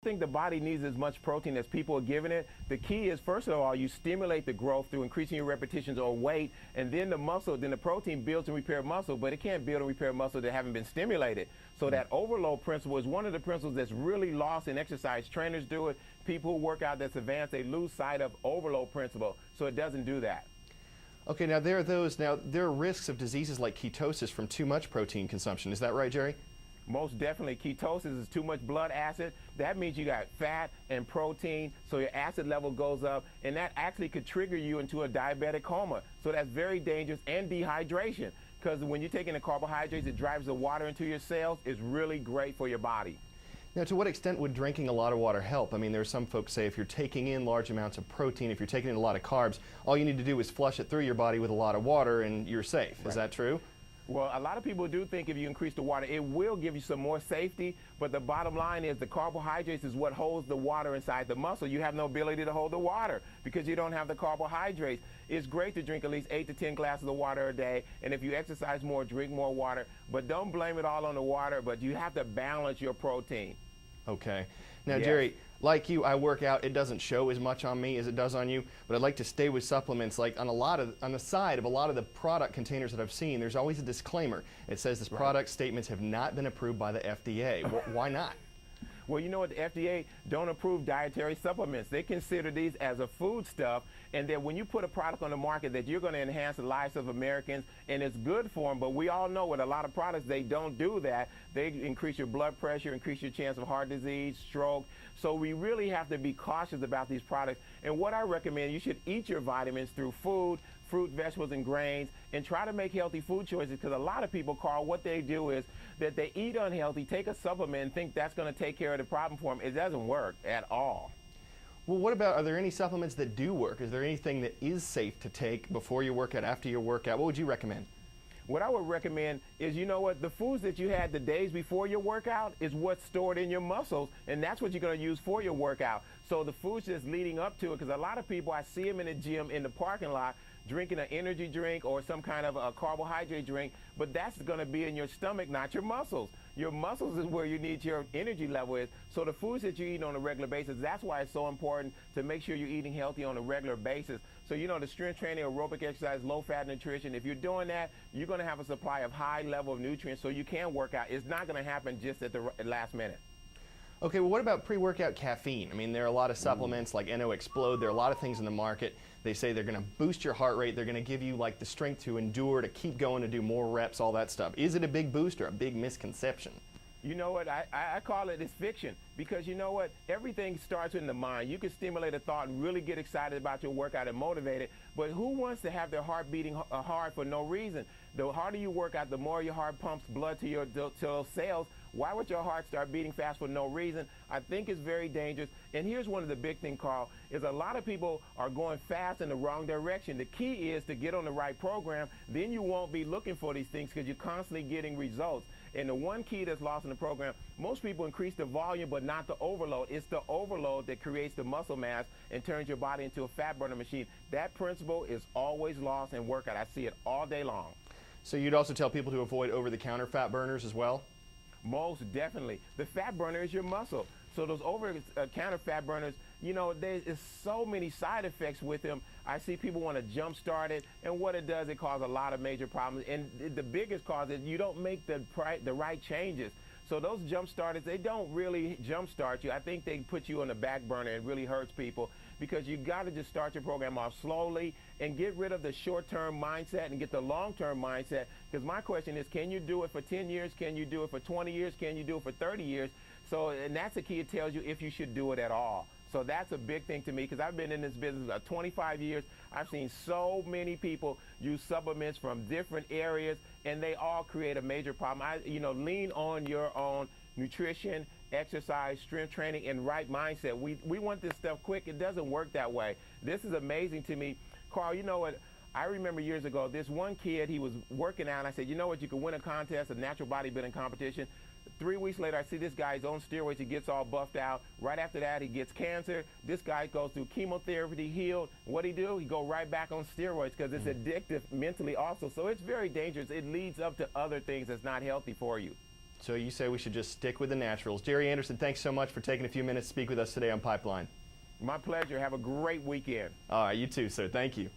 think the body needs as much protein as people are giving it. The key is, first of all, you stimulate the growth through increasing your repetitions or weight, and then then the protein builds and repair muscle, but it can't build and repair muscle that haven't been stimulated. So that overload principle is one of the principles that's really lost in exercise. Trainers do it. People who work out that's advanced, they lose sight of overload principle, so it doesn't do that. Okay, now there are risks of diseases like ketosis from too much protein consumption. Is that right, Jerry? Most definitely. Ketosis is too much blood acid. That means you got fat and protein, so your acid level goes up, and that actually could trigger you into a diabetic coma. So that's very dangerous, and dehydration, because when you're taking the carbohydrates, it drives the water into your cells. It's really great for your body. Now, to what extent would drinking a lot of water help? I mean, there are some folks say if you're taking in large amounts of protein, if you're taking in a lot of carbs, all you need to do is flush it through your body with a lot of water and you're safe. Right. Is that true? Well, a lot of people do think if you increase the water, it will give you some more safety, but the bottom line is the carbohydrates is what holds the water inside the muscle. You have no ability to hold the water because you don't have the carbohydrates. It's great to drink at least 8 to 10 glasses of water a day, and if you exercise more, drink more water, but don't blame it all on the water, but you have to balance your protein. Okay. Now, yes. Jerry, like you, I work out. It doesn't show as much on me as it does on you, but I'd like to stay with supplements. Like on the side of a lot of the product containers that I've seen, there's always a disclaimer. It says this product statements have not been approved by the FDA. Why not? Well, you know what, the FDA don't approve dietary supplements. They consider these as a foodstuff, and that when you put a product on the market that you're going to enhance the lives of Americans, and it's good for them, but we all know with a lot of products, they don't do that. They increase your blood pressure, increase your chance of heart disease, stroke. So we really have to be cautious about these products. And what I recommend, you should eat your vitamins through food, fruit, vegetables, and grains, and try to make healthy food choices, because a lot of people, Carl, what they do is that they eat unhealthy, take a supplement, and think that's going to take care of the problem for them. It doesn't work at all. Well, what about, are there any supplements that do work? Is there anything that is safe to take before your workout, after your workout? What would you recommend? What I would recommend is, you know what, the foods that you had the days before your workout is what's stored in your muscles, and that's what you're going to use for your workout. So the foods just leading up to it, because a lot of people, I see them in the gym, in the parking lot, drinking an energy drink or some kind of a carbohydrate drink, but that's going to be in your stomach, not your muscles. Your muscles is where you need your energy level is. So the foods that you eat on a regular basis, that's why it's so important to make sure you're eating healthy on a regular basis. So, you know, the strength training, aerobic exercise, low-fat nutrition, if you're doing that, you're going to have a supply of high level of nutrients so you can work out. It's not going to happen just at the last minute. Okay, well, what about pre-workout caffeine? I mean, there are a lot of supplements like NO Explode. There are a lot of things in the market. They say they're going to boost your heart rate. They're going to give you like the strength to endure, to keep going, to do more reps, all that stuff. Is it a big boost or a big misconception? You know what, I call it, it's fiction, because you know what, everything starts in the mind. You can stimulate a thought and really get excited about your workout and motivate it, but who wants to have their heart beating hard for no reason? The harder you work out, the more your heart pumps blood to your cells. Why would your heart start beating fast for no reason? I think it's very dangerous. And here's one of the big things, Carl, is a lot of people are going fast in the wrong direction. The key is to get on the right program. Then you won't be looking for these things because you're constantly getting results. And the one key that's lost in the program, most people increase the volume but not the overload. It's the overload that creates the muscle mass and turns your body into a fat burner machine. That principle is always lost in workout. I see it all day long. So you'd also tell people to avoid over-the-counter fat burners as well? Most definitely. The fat burner is your muscle. So those over-counter fat burners, you know, there's so many side effects with them. I see people want to jump start it, and what it does, it causes a lot of major problems. And the biggest cause is you don't make the right changes. So those jump starters, they don't really jump start you. I think they put you on the back burner. It really hurts people because you got to just start your program off slowly and get rid of the short-term mindset and get the long-term mindset. Because my question is, can you do it for 10 years? Can you do it for 20 years? Can you do it for 30 years? So, and that's the key. It tells you if you should do it at all. So that's a big thing to me because I've been in this business 25 years. I've seen so many people use supplements from different areas, and they all create a major problem. Lean on your own nutrition, exercise, strength training, and right mindset. We want this stuff quick. It doesn't work that way. This is amazing to me. Carl, you know what? I remember years ago, this one kid, he was working out. I said, you know what? You can win a contest, a natural bodybuilding competition. 3 weeks later, I see this guy, he's on steroids, he gets all buffed out. Right after that, he gets cancer. This guy goes through chemotherapy, healed. What'd he do? He go right back on steroids because it's addictive mentally also. So it's very dangerous. It leads up to other things that's not healthy for you. So you say we should just stick with the naturals. Jerry Anderson, thanks so much for taking a few minutes to speak with us today on Pipeline. My pleasure. Have a great weekend. All right, you too, sir. Thank you.